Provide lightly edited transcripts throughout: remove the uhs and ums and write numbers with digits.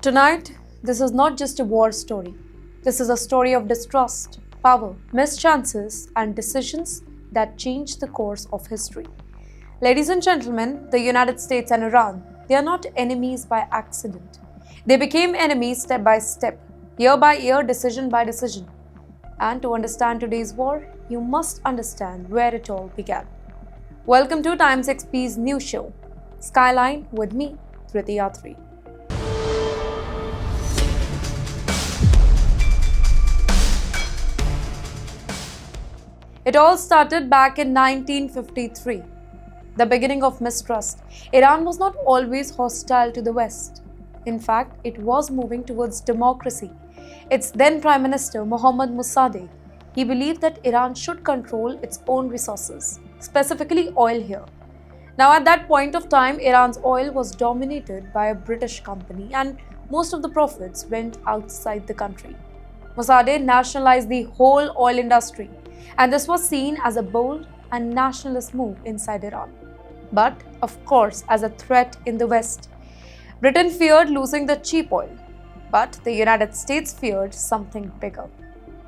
Tonight, this is not just a war story. This is a story of distrust, power, mischances, and decisions that changed the course of history. Ladies and gentlemen, the United States and Iran, they are not enemies by accident. They became enemies step by step, year by year, decision by decision. And to understand today's war, you must understand where it all began. Welcome to Timesxp's new show, Skyline, with me, Driti Atri. It all started back in 1953, the beginning of mistrust. Iran was not always hostile to the West. In fact, it was moving towards democracy. Its then Prime Minister, Mohammad Mossadegh, he believed that Iran should control its own resources, specifically oil here. Now, at that point of time, Iran's oil was dominated by a British company and most of the profits went outside the country. Mossadegh nationalized the whole oil industry, and this was seen as a bold and nationalist move inside Iran. But, of course, as a threat in the West. Britain feared losing the cheap oil, but the United States feared something bigger,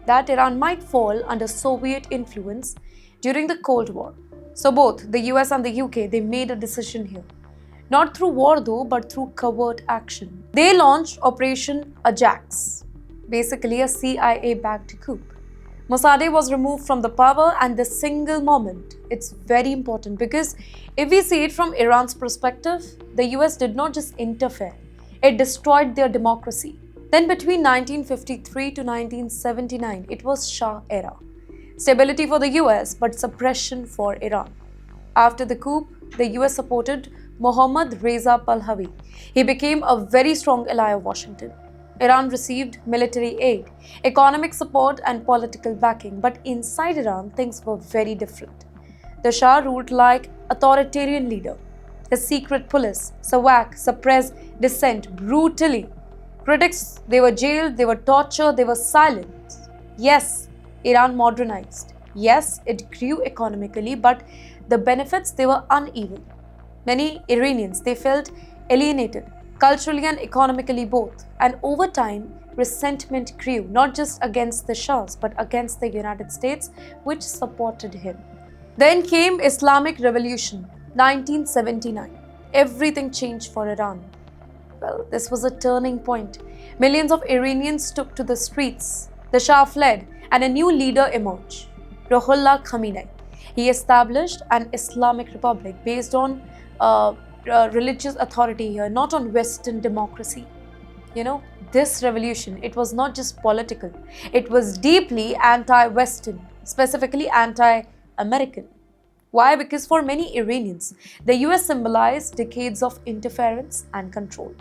that Iran might fall under Soviet influence during the Cold War. So both the US and the UK, they made a decision here. Not through war though, but through covert action. They launched Operation Ajax, basically a CIA-backed coup. Mossadegh was removed from the power, and the single moment, it's very important because if we see it from Iran's perspective, the US did not just interfere, it destroyed their democracy. Then between 1953 to 1979, it was Shah era. Stability for the US, but suppression for Iran. After the coup, the US supported Mohammad Reza Pahlavi. He became a very strong ally of Washington. Iran received military aid, economic support, and political backing, but inside Iran, things were very different. The Shah ruled like authoritarian leader. His secret police, SAWAK, suppressed dissent brutally. Critics, they were jailed, they were tortured, they were silenced. Yes, Iran modernized. Yes, it grew economically, but the benefits, they were uneven. Many Iranians, they felt alienated, culturally and economically both. And over time, resentment grew, not just against the Shahs, but against the United States, which supported him. Then came Islamic Revolution, 1979. Everything changed for Iran. Well, this was a turning point. Millions of Iranians took to the streets. The Shah fled, and a new leader emerged, Ruhollah Khamenei. He established an Islamic Republic based on religious authority here, not on Western democracy. This revolution, it was not just political, it was deeply anti-Western, specifically anti-American. Why? Because for many Iranians, the US symbolized decades of interference and control.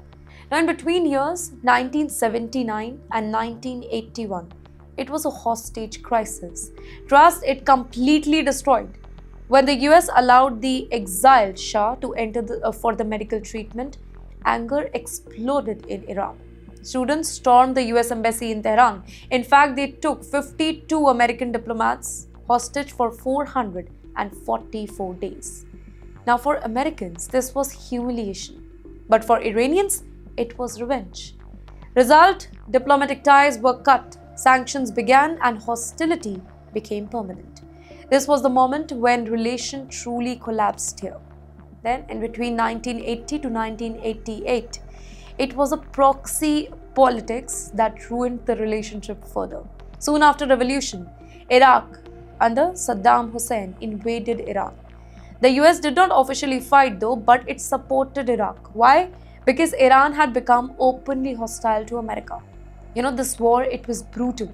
Now, in between years 1979 and 1981, it was a hostage crisis. Trust, it completely destroyed. When the US allowed the exiled Shah to enter for the medical treatment, anger exploded in Iran. Students stormed the US embassy in Tehran. In fact, they took 52 American diplomats hostage for 444 days. Now, for Americans, this was humiliation. But for Iranians, it was revenge. Result, diplomatic ties were cut, sanctions began, and hostility became permanent. This was the moment when relations truly collapsed here. Then, in between 1980 to 1988, it was a proxy politics that ruined the relationship further. Soon after revolution, Iraq, under Saddam Hussein, invaded Iran. The US did not officially fight though, but it supported Iraq. Why? Because Iran had become openly hostile to America. This war, it was brutal.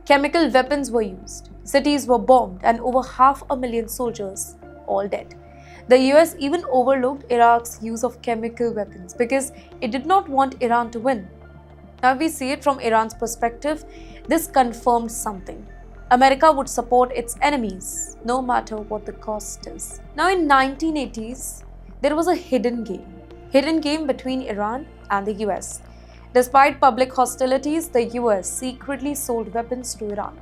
Chemical weapons were used, cities were bombed, and over 500,000 soldiers all dead. The US even overlooked Iraq's use of chemical weapons because it did not want Iran to win. Now, if we see it from Iran's perspective, this confirmed something. America would support its enemies, no matter what the cost is. Now, in 1980s, there was a hidden game between Iran and the US. Despite public hostilities, the US secretly sold weapons to Iran.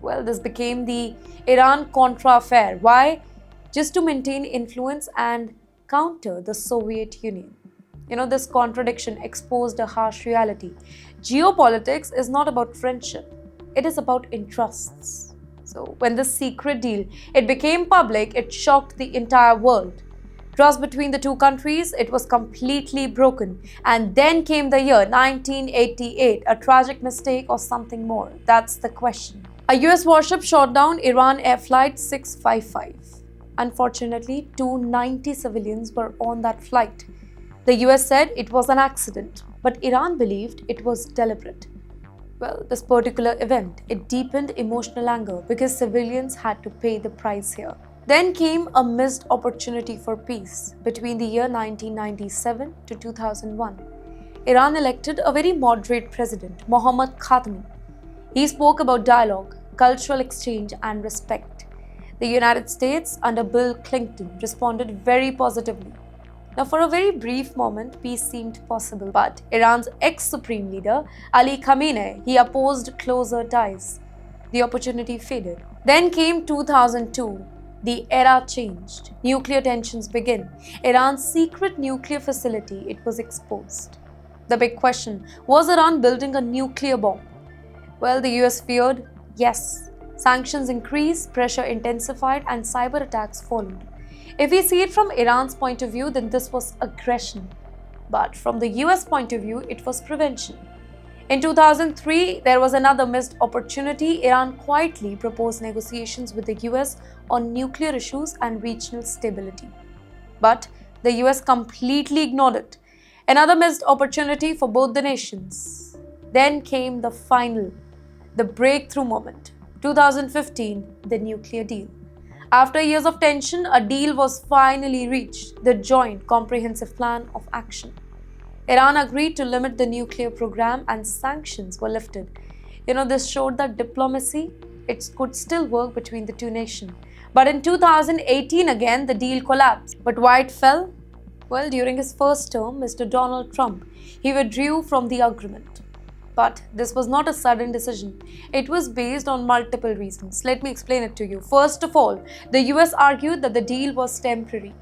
Well, this became the Iran-Contra affair. Why? Just to maintain influence and counter the Soviet Union. This contradiction exposed a harsh reality. Geopolitics is not about friendship, it is about interests. So, when this secret deal it became public, it shocked the entire world. Trust between the two countries, it was completely broken. And then came the year 1988, a tragic mistake or something more? That's the question. A US warship shot down Iran Air Flight 655. Unfortunately, 290 civilians were on that flight. The US said it was an accident, but Iran believed it was deliberate. Well, this particular event, it deepened emotional anger because civilians had to pay the price here. Then came a missed opportunity for peace between the year 1997 to 2001. Iran elected a very moderate president, Mohammad Khatami. He spoke about dialogue, cultural exchange, and respect. The United States, under Bill Clinton, responded very positively. Now, for a very brief moment, peace seemed possible, but Iran's ex-supreme leader, Ali Khamenei, he opposed closer ties. The opportunity faded. Then came 2002. The era changed. Nuclear tensions began. Iran's secret nuclear facility, it was exposed. The big question, was Iran building a nuclear bomb? Well, the US feared, yes. Sanctions increased, pressure intensified, and cyber attacks followed. If we see it from Iran's point of view, then this was aggression. But from the US point of view, it was prevention. In 2003, there was another missed opportunity. Iran quietly proposed negotiations with the US on nuclear issues and regional stability. But the US completely ignored it. Another missed opportunity for both the nations. Then came the final, the breakthrough moment. 2015, the nuclear deal. After years of tension, a deal was finally reached, the Joint Comprehensive Plan of Action. Iran agreed to limit the nuclear program and sanctions were lifted. This showed that diplomacy, it could still work between the two nations. But in 2018 again, the deal collapsed. But why it fell? Well, during his first term, Mr. Donald Trump, he withdrew from the agreement. But this was not a sudden decision. It was based on multiple reasons. Let me explain it to you. First of all, the US argued that the deal was temporary.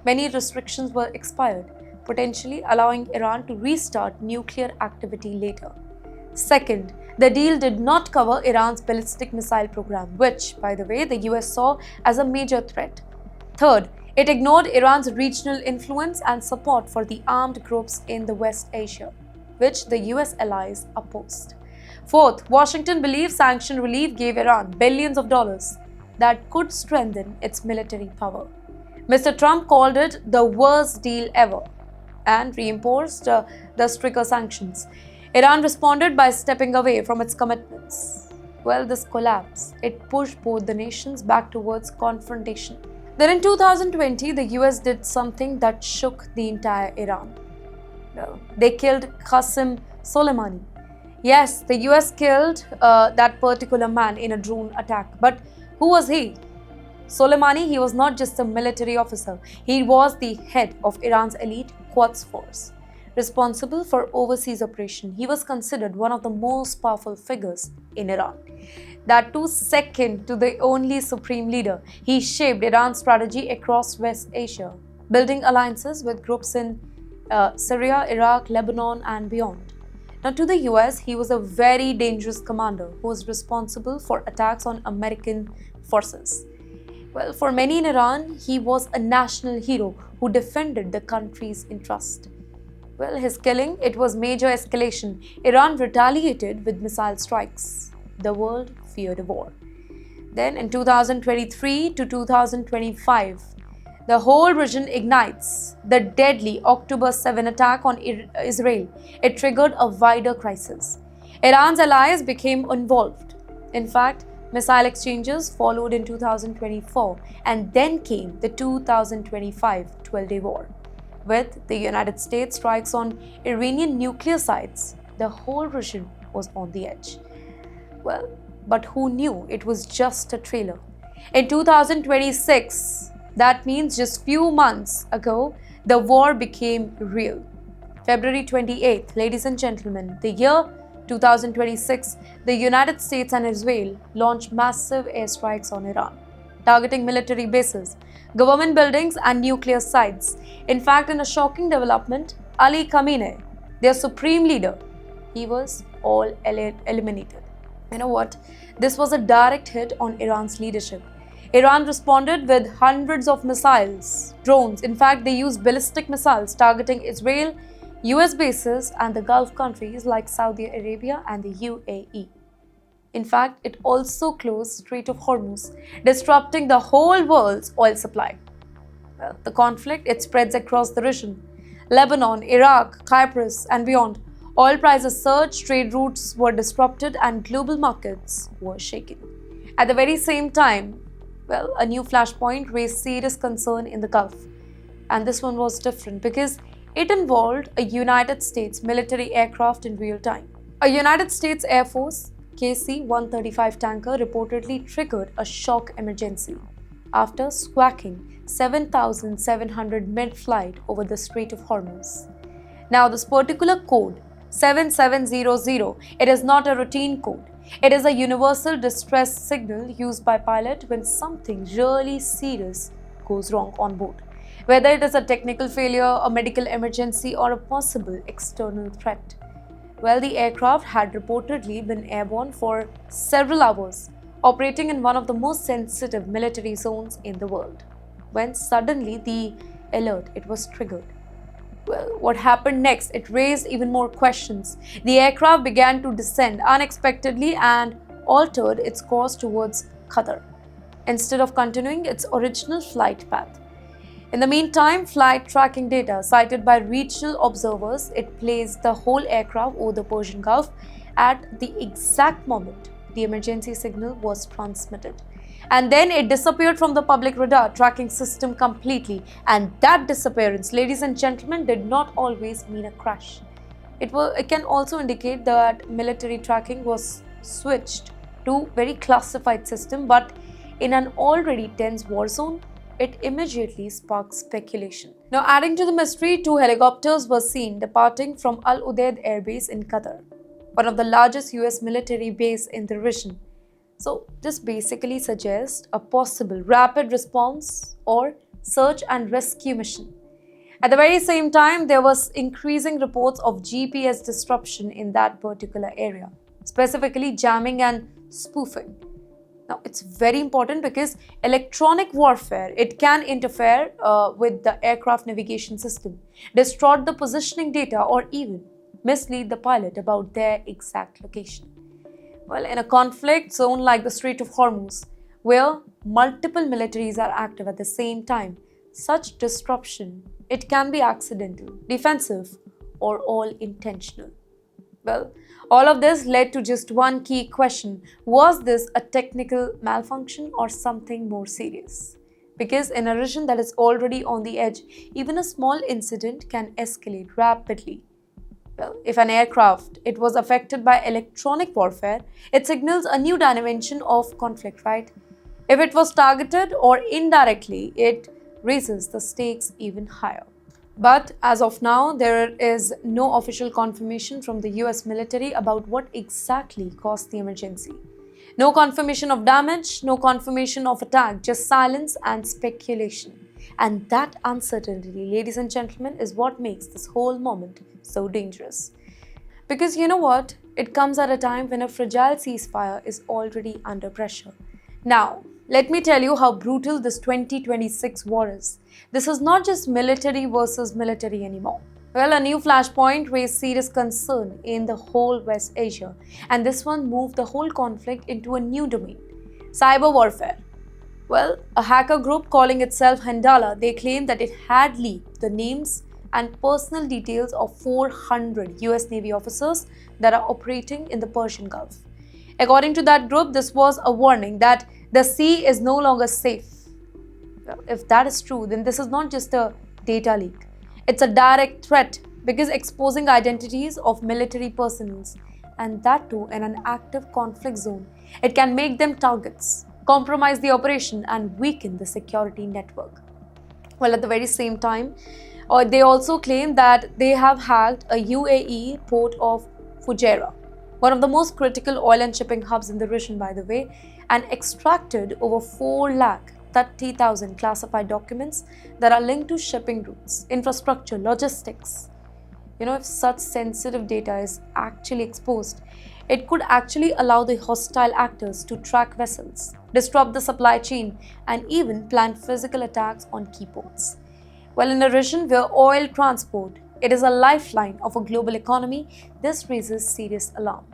Many restrictions were expired, potentially allowing Iran to restart nuclear activity later. Second, the deal did not cover Iran's ballistic missile program, which, by the way, the US saw as a major threat. Third, it ignored Iran's regional influence and support for the armed groups in the West Asia, which the US allies opposed. Fourth, Washington believes sanction relief gave Iran billions of dollars that could strengthen its military power. Mr. Trump called it the worst deal ever and reinforced the stricter sanctions. Iran responded by stepping away from its commitments. Well, this collapse, it pushed both the nations back towards confrontation. Then in 2020, the US did something that shook the entire Iran. They killed Qasem Soleimani. Yes, the US killed that particular man in a drone attack. But who was he? Soleimani, he was not just a military officer. He was the head of Iran's elite Quds force, responsible for overseas operation. He was considered one of the most powerful figures in Iran. That too, second to the only supreme leader. He shaped Iran's strategy across West Asia, building alliances with groups in Syria, Iraq, Lebanon, and beyond. Now, to the US, he was a very dangerous commander who was responsible for attacks on American forces. Well, for many in Iran, he was a national hero who defended the country's interest. Well, his killing, it was major escalation. Iran retaliated with missile strikes. The world feared a war. Then in 2023 to 2025, the whole region ignites. The deadly October 7 attack on Israel, it triggered a wider crisis. Iran's allies became involved. In fact, missile exchanges followed in 2024, and then came the 2025 12-day war. With the United States strikes on Iranian nuclear sites, the whole region was on the edge. Well, but who knew it was just a trailer? In 2026, that means just few months ago, the war became real. February 28th, ladies and gentlemen, the year 2026, the United States and Israel launched massive airstrikes on Iran. targeting military bases, government buildings, and nuclear sites. In fact, in a shocking development, Ali Khamenei, their supreme leader, he was all eliminated. You know what? This was a direct hit on Iran's leadership. Iran responded with hundreds of missiles, drones. In fact, they used ballistic missiles targeting Israel, US bases, and the Gulf countries like Saudi Arabia and the UAE. In fact, it also closed Strait of Hormuz, disrupting the whole world's oil supply. Well, the conflict, it spreads across the region. Lebanon, Iraq, Cyprus, and beyond. Oil prices surged, trade routes were disrupted, and global markets were shaken. At the very same time, well, a new flashpoint raised serious concern in the Gulf. And this one was different because it involved a United States military aircraft in real time. A United States Air Force KC-135 tanker reportedly triggered a shock emergency after squawking 7,700 mid-flight over the Strait of Hormuz. Now, this particular code, 7700, it is not a routine code. It is a universal distress signal used by pilot when something really serious goes wrong on board. Whether it is a technical failure, a medical emergency, or a possible external threat. Well, the aircraft had reportedly been airborne for several hours, operating in one of the most sensitive military zones in the world, when suddenly the alert, it was triggered. Well, what happened next? It raised even more questions. The aircraft began to descend unexpectedly and altered its course towards Qatar, instead of continuing its original flight path. In the meantime, flight tracking data cited by regional observers, it placed the whole aircraft over the Persian Gulf at the exact moment the emergency signal was transmitted. And then it disappeared from the public radar tracking system completely. And that disappearance, ladies and gentlemen, did not always mean a crash. It can also indicate that military tracking was switched to very classified system, but in an already tense war zone, it immediately sparked speculation. Now, adding to the mystery, 2 helicopters were seen departing from Al Udeid Air Base in Qatar, one of the largest US military base in the region. So, this basically suggests a possible rapid response or search and rescue mission. At the very same time, there was increasing reports of GPS disruption in that particular area, specifically jamming and spoofing. Now, it's very important because electronic warfare, it can interfere with the aircraft navigation system, distort the positioning data, or even mislead the pilot about their exact location. Well, in a conflict zone like the Strait of Hormuz, where multiple militaries are active at the same time, such disruption, it can be accidental, defensive, or all intentional. Well, all of this led to just one key question. Was this a technical malfunction or something more serious? Because in a region that is already on the edge, even a small incident can escalate rapidly. Well, if an aircraft, it was affected by electronic warfare, it signals a new dimension of conflict, right? If it was targeted or indirectly, it raises the stakes even higher. But as of now, there is no official confirmation from the US military about what exactly caused the emergency. No confirmation of damage, no confirmation of attack, just silence and speculation. And that uncertainty, ladies and gentlemen, is what makes this whole moment so dangerous. Because you know what? It comes at a time when a fragile ceasefire is already under pressure. Now, let me tell you how brutal this 2026 war is. This is not just military versus military anymore. Well, a new flashpoint raised serious concern in the whole West Asia, and this one moved the whole conflict into a new domain: cyber warfare. Well, a hacker group calling itself Handala, they claimed that it had leaked the names and personal details of 400 US Navy officers that are operating in the Persian Gulf. According to that group, this was a warning that the sea is no longer safe. Well, if that is true, then this is not just a data leak. It's a direct threat because exposing identities of military personnel, and that too in an active conflict zone, it can make them targets, compromise the operation, and weaken the security network. Well, at the very same time, they also claim that they have hacked a UAE port of Fujairah, one of the most critical oil and shipping hubs in the region, by the way, and extracted over 4 lakh 30,000 classified documents that are linked to shipping routes, infrastructure, logistics. If such sensitive data is actually exposed, it could actually allow the hostile actors to track vessels, disrupt the supply chain, and even plan physical attacks on key ports. Well, in a region where oil transport it is a lifeline of a global economy, this raises serious alarm.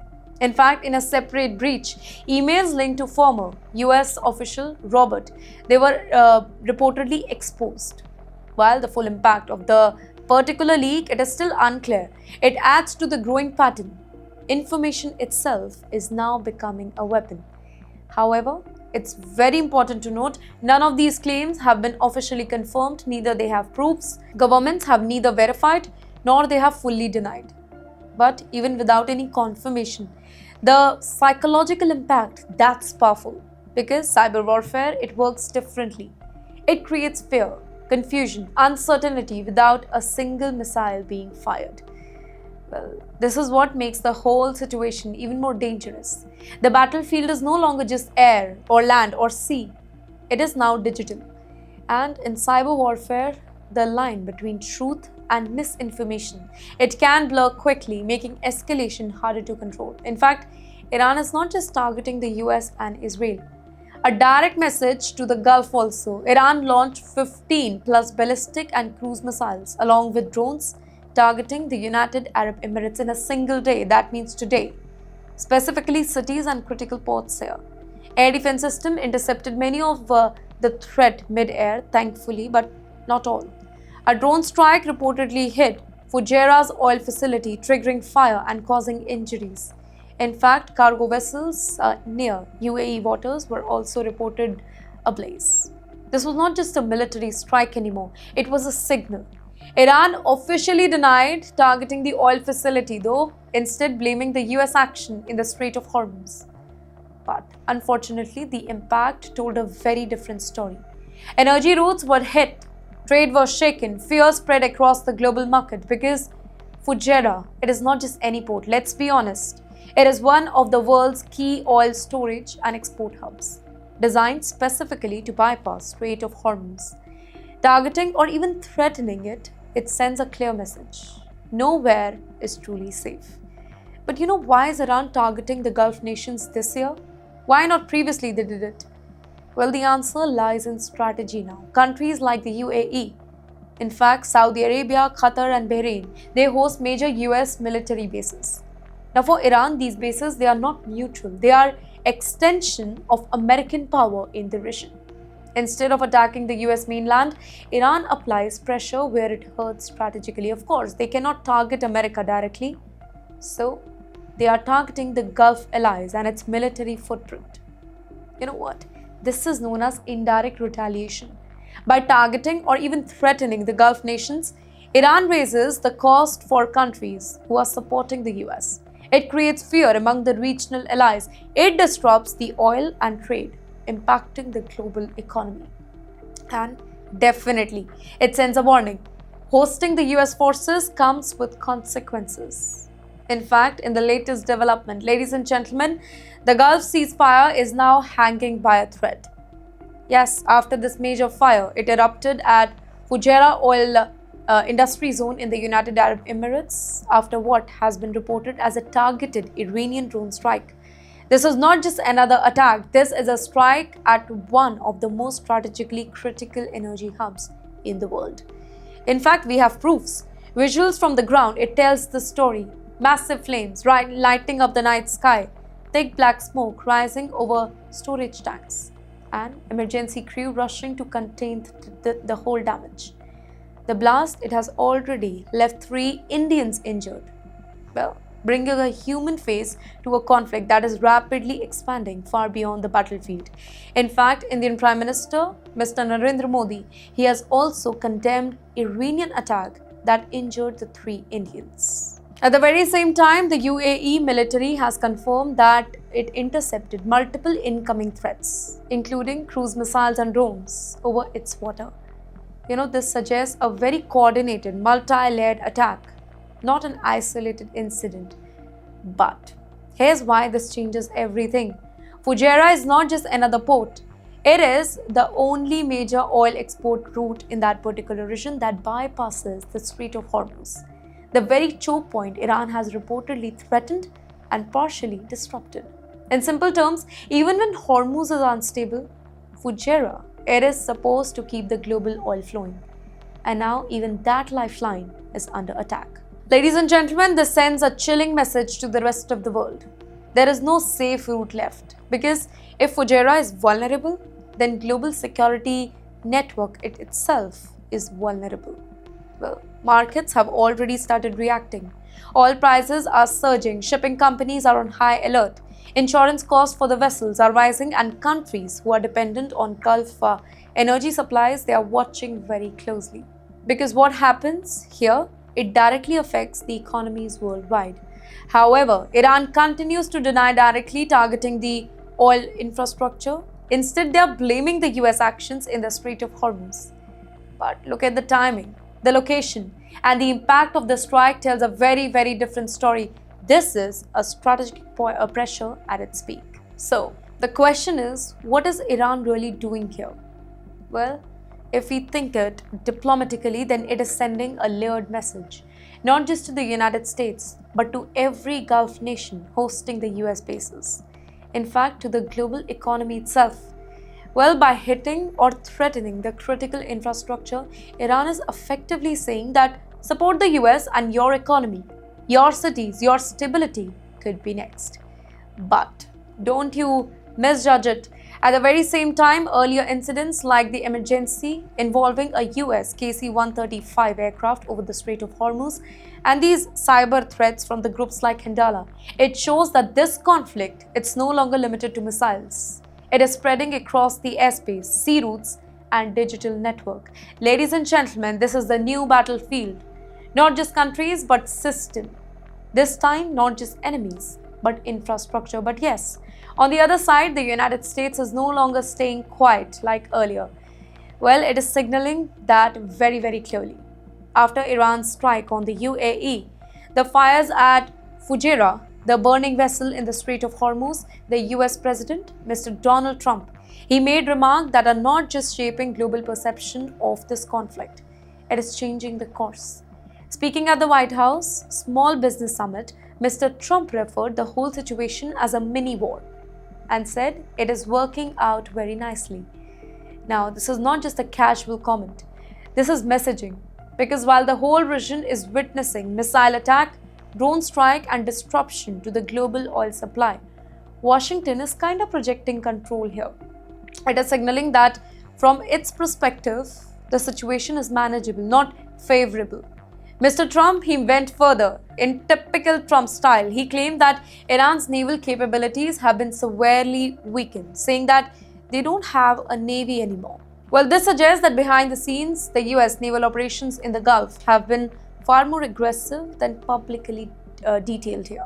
In fact, in a separate breach, emails linked to former US official Robert, they were reportedly exposed. While the full impact of the particular leak, it is still unclear. It adds to the growing pattern. Information itself is now becoming a weapon. However, it's very important to note, none of these claims have been officially confirmed, neither they have proofs. Governments have neither verified nor they have fully denied. But even without any confirmation, the psychological impact, that's powerful. Because cyber warfare, it works differently. It creates fear, confusion, uncertainty without a single missile being fired. Well, this is what makes the whole situation even more dangerous. The battlefield is no longer just air or land or sea. It is now digital. And in cyber warfare, the line between truth and misinformation, it can blur quickly, making escalation harder to control. In fact, Iran is not just targeting the US and Israel. A direct message to the Gulf also. Iran launched 15 plus ballistic and cruise missiles along with drones targeting the United Arab Emirates in a single day. That means today. Specifically cities and critical ports here. Air defense system intercepted many of the threat mid-air, thankfully, but not all. A drone strike reportedly hit Fujairah's oil facility, triggering fire and causing injuries. In fact, cargo vessels near UAE waters were also reported ablaze. This was not just a military strike anymore, it was a signal. Iran officially denied targeting the oil facility, though, instead blaming the US action in the Strait of Hormuz. But unfortunately, the impact told a very different story. Energy routes were hit, trade was shaken, fear spread across the global market because Fujairah, it is not just any port, let's be honest. It is one of the world's key oil storage and export hubs, designed specifically to bypass Strait of Hormuz. Targeting or even threatening it, it sends a clear message. Nowhere is truly safe. But why is Iran targeting the Gulf nations this year? Why not previously they did it? Well, the answer lies in strategy now. Countries like the UAE, in fact, Saudi Arabia, Qatar and Bahrain, they host major US military bases. Now for Iran, these bases, they are not neutral. They are extension of American power in the region. Instead of attacking the US mainland, Iran applies pressure where it hurts strategically. Of course, they cannot target America directly. So, they are targeting the Gulf allies and its military footprint. You know what? This is known as indirect retaliation. By targeting or even threatening the Gulf nations, Iran raises the cost for countries who are supporting the US. It creates fear among the regional allies. It disrupts the oil and trade, impacting the global economy. And definitely, it sends a warning. Hosting the US forces comes with consequences. In fact, in the latest development, ladies and gentlemen, the Gulf ceasefire is now hanging by a thread. Yes, after this major fire, it erupted at Fujairah oil industry zone in the United Arab Emirates after what has been reported as a targeted Iranian drone strike. This is not just another attack, this is a strike at one of the most strategically critical energy hubs in the world. In fact, we have proofs. Visuals from the ground, it tells the story. Massive flames lighting up the night sky, thick black smoke rising over storage tanks, and emergency crew rushing to contain the whole damage. The blast, it has already left 3 Indians injured. Well, bringing a human face to a conflict that is rapidly expanding far beyond the battlefield. In fact, Indian Prime Minister, Mr. Narendra Modi, he has also condemned Iranian attack that injured the 3 Indians. At the very same time, the UAE military has confirmed that it intercepted multiple incoming threats, including cruise missiles and drones over its water. This suggests a very coordinated, multi-layered attack, not an isolated incident. But here's why this changes everything. Fujairah is not just another port. It is the only major oil export route in that particular region that bypasses the Strait of Hormuz, the very choke point Iran has reportedly threatened and partially disrupted. In simple terms, even when Hormuz is unstable, Fujairah, it is supposed to keep the global oil flowing. And now even that lifeline is under attack. Ladies and gentlemen, this sends a chilling message to the rest of the world. There is no safe route left, because if Fujairah is vulnerable, then global security network itself is vulnerable. Well, markets have already started reacting. Oil prices are surging, shipping companies are on high alert, insurance costs for the vessels are rising, and countries who are dependent on Gulf energy supplies, they are watching very closely. Because what happens here, it directly affects the economies worldwide. However, Iran continues to deny directly targeting the oil infrastructure. Instead, they are blaming the US actions in the Strait of Hormuz. But look at the timing, the location, and the impact of the strike tells a very, very different story. This is a strategic pressure at its peak. So, the question is, what is Iran really doing here? Well, if we think it diplomatically, then it is sending a layered message, not just to the United States, but to every Gulf nation hosting the US bases. In fact, to the global economy itself. Well, by hitting or threatening the critical infrastructure, Iran is effectively saying that support the US and your economy, your cities, your stability could be next. But don't you misjudge it. At the very same time, earlier incidents like the emergency involving a US KC-135 aircraft over the Strait of Hormuz and these cyber threats from the groups like Hindala, it shows that this conflict, it's no longer limited to missiles. It is spreading across the airspace, sea routes, and digital network. Ladies and gentlemen, this is the new battlefield. Not just countries, but system. This time, not just enemies, but infrastructure. But yes, on the other side, the United States is no longer staying quiet like earlier. Well, it is signaling that very, very clearly. After Iran's strike on the UAE, the fires at Fujairah, the burning vessel in the Strait of Hormuz, the US President, Mr. Donald Trump, he made remarks that are not just shaping global perception of this conflict. It is changing the course. Speaking at the White House Small Business Summit, Mr. Trump referred the whole situation as a mini war and said it is working out very nicely. Now, this is not just a casual comment. This is messaging, because while the whole region is witnessing missile attack, drone strike and disruption to the global oil supply, Washington is kind of projecting control here. It is signaling that from its perspective, the situation is manageable, not favorable. Mr. Trump, he went further. In typical Trump style, he claimed that Iran's naval capabilities have been severely weakened, saying that they don't have a navy anymore. Well, this suggests that behind the scenes, the US naval operations in the Gulf have been far more aggressive than publicly detailed here.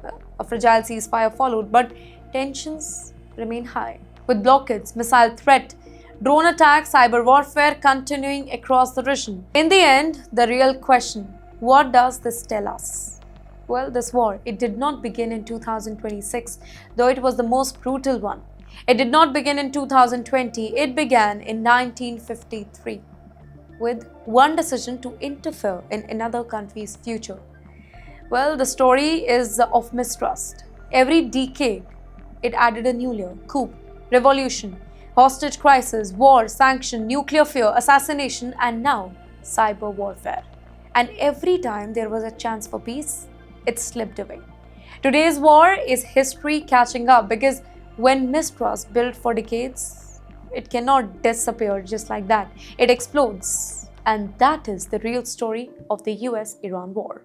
Well, a fragile ceasefire followed, but tensions remain high, with blockades, missile threat, drone attacks, cyber warfare continuing across the region. In the end, the real question, what does this tell us? Well, this war, it did not begin in 2026, though it was the most brutal one. It did not begin in 2020, it began in 1953, with one decision to interfere in another country's future. Well, the story is of mistrust. Every decade, it added a new layer: coup, revolution, hostage crisis, war, sanction, nuclear fear, assassination, and now cyber warfare. And every time there was a chance for peace, it slipped away. Today's war is history catching up, because when mistrust built for decades, it cannot disappear just like that. It explodes. And that is the real story of the US-Iran war.